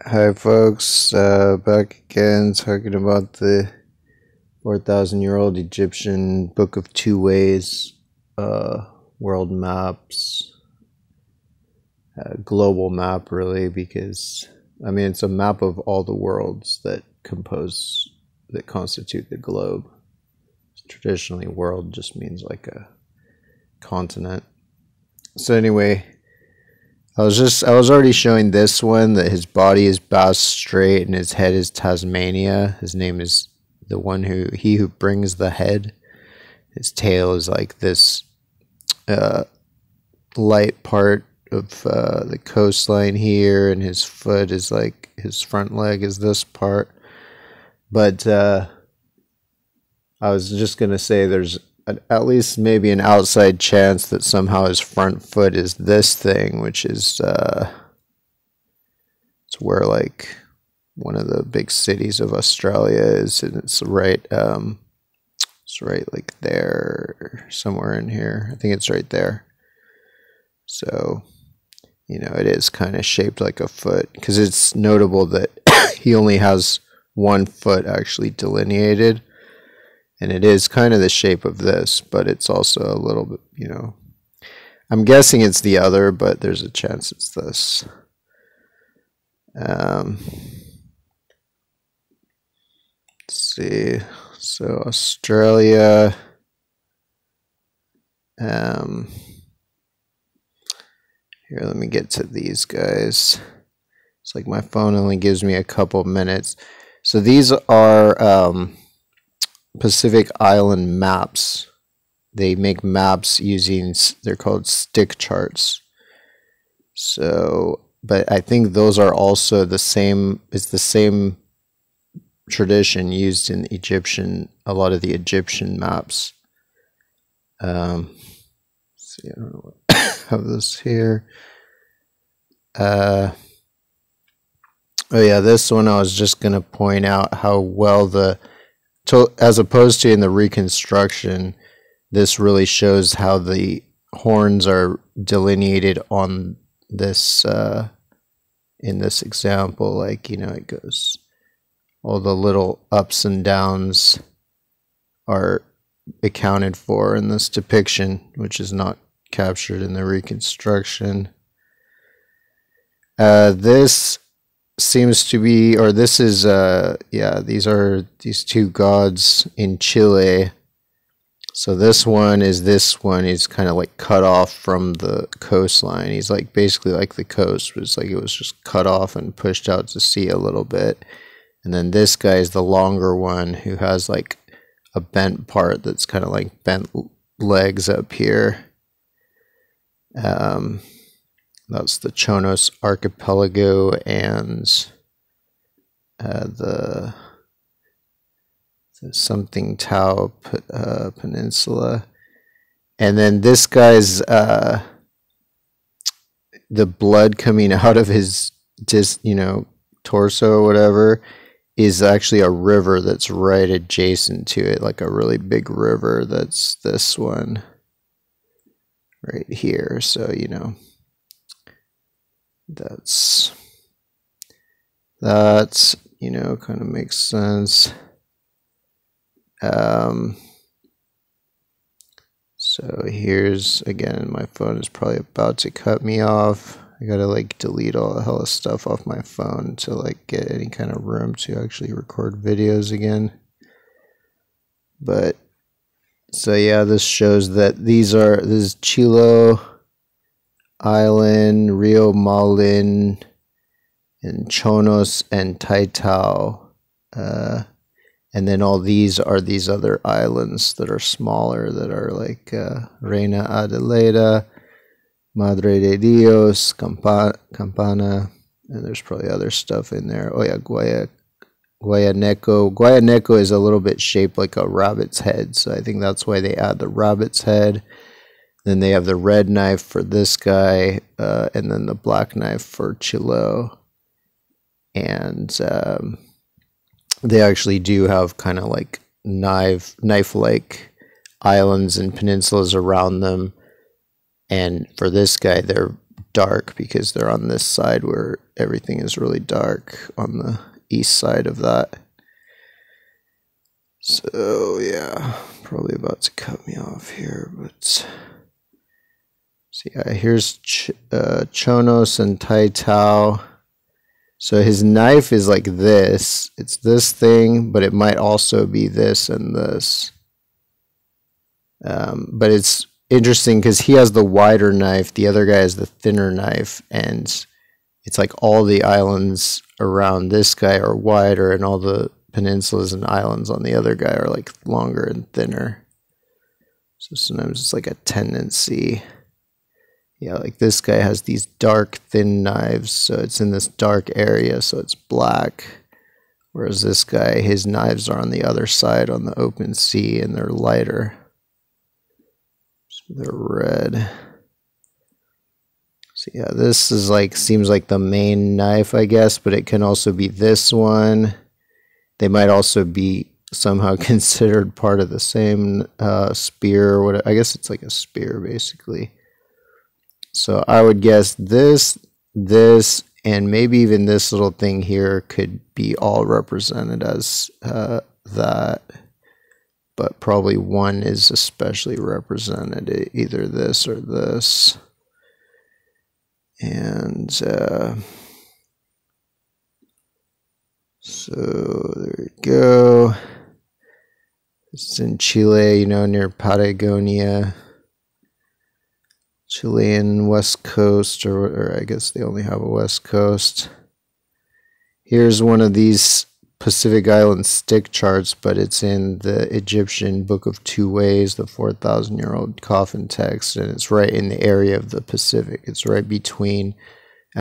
Hi folks, back again talking about the 4,000-year-old Egyptian Book of Two Ways, world maps, global map really, because I mean it's a map of all the worlds that constitute the globe. Traditionally, world just means like a continent. So anyway, I was already showing this one that his body is Bass Strait and his head is Tasmania. His name is he who brings the head. His tail is like this light part of the coastline here, and his foot is like his front leg is this part. But I was just gonna say there's at least maybe an outside chance that somehow his front foot is this thing, which is it's where like one of the big cities of Australia is, and it's right like there, somewhere in here. I think it's right there. So, you know, it is kind of shaped like a foot, because it's notable that he only has one foot actually delineated. And it is kind of the shape of this, but it's also a little bit, you know, I'm guessing it's the other, but there's a chance it's this. Let's see. So Australia. Here, let me get to these guys. It's like my phone only gives me a couple minutes. So these are Pacific Island maps. They make maps using, they're called stick charts. So, but I think those are also the same, it's the same tradition used in Egyptian, a lot of the Egyptian maps. See, I don't know what I have this here. Oh yeah, this one I was just going to point out how well as opposed to in the reconstruction, this really shows how the horns are delineated on this, in this example. Like, you know, it goes, all the little ups and downs are accounted for in this depiction, which is not captured in the reconstruction. This seems to be, or this is yeah, these are these two gods in Chile. So this one is kind of like cut off from the coastline. He's like basically like the coast, but it's like it was just cut off and pushed out to sea a little bit. And then this guy is the longer one, who has like a bent part that's kind of like bent legs up here. That's the Chonos Archipelago and the something Tau Peninsula. And then this guy's, the blood coming out of his torso or whatever is actually a river that's right adjacent to it, like a really big river. That's this one right here. So, you know, that's you know, kind of makes sense. So here's, again, my phone is probably about to cut me off. I gotta like delete all the hell of stuff off my phone to like get any kind of room to actually record videos again. But so yeah, this shows that this is Chilo Island, Rio Malin, and Chonos and Taitao. And then all these are these other islands that are smaller, that are like Reina Adelaida, Madre de Dios, Campana, and there's probably other stuff in there. Oh yeah, Guayaneco. Guayaneco is a little bit shaped like a rabbit's head, so I think that's why they add the rabbit's head. Then they have the red knife for this guy, and then the black knife for Chilo. And they actually do have kind of like knife-like islands and peninsulas around them. And for this guy, they're dark because they're on this side where everything is really dark on the east side of that. So yeah, probably about to cut me off here, but so yeah, here's Chonos and Tai Tao. So his knife is like this. It's this thing, but it might also be this and this. But it's interesting because he has the wider knife, the other guy has the thinner knife, and it's like all the islands around this guy are wider, and all the peninsulas and islands on the other guy are like longer and thinner. So sometimes it's like a tendency. Yeah, like this guy has these dark, thin knives, so it's in this dark area, so it's black. Whereas this guy, his knives are on the other side on the open sea, and they're lighter. So they're red. So yeah, this is like, seems like the main knife, I guess, but it can also be this one. They might also be somehow considered part of the same spear, or what? I guess it's like a spear, basically. So I would guess this, and maybe even this little thing here could be all represented as that. But probably one is especially represented, either this or this. And so there you go. It's in Chile, you know, near Patagonia. Chilean west coast, or I guess they only have a west coast. Here's one of these Pacific Island stick charts, but it's in the Egyptian Book of Two Ways, the 4,000-year-old coffin text, and it's right in the area of the Pacific. It's right between